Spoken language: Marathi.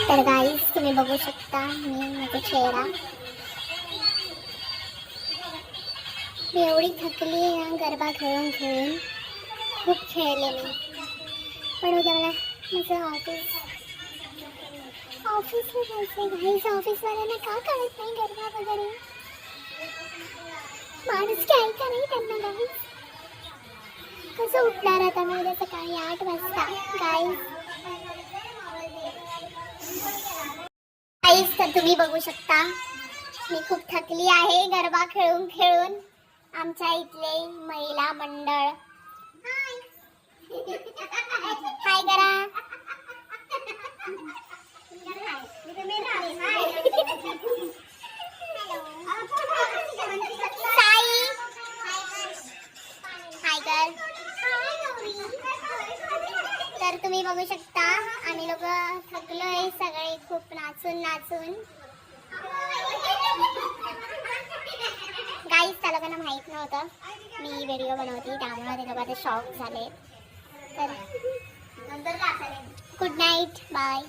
तर गाईस तुम्ही बघू शकता माझा चेहरा. मी एवढी थकली आहे ना गरबा खेळून खेळून. खूप खेळले मी. पण उद्या मला माझं ऑफिसला जायचं गाईस. ऑफिसवाल्यांना का कळत नाही गरबा वगैरे. माणूस काय का नाही त्यांना गाईस. कसं उठणार आता मी उद्या सकाळी 8 वाजता गाईस. तर तुम्ही बघू शकता मी खूप थकली आहे गरबा खेळून खेळून. आमच्या इथले महिला मंडळ हाय करा. साई हाय कर. तर तुम्ही बघू शकता आम्ही लोक थकलोय सगळे खूप नाचून नाचून. गाईस त्या लोकांना माहित नव्हतं मी व्हिडिओ बनवते त्यामुळे ते लोक शॉक झाले. तर गुड नाईट बाय.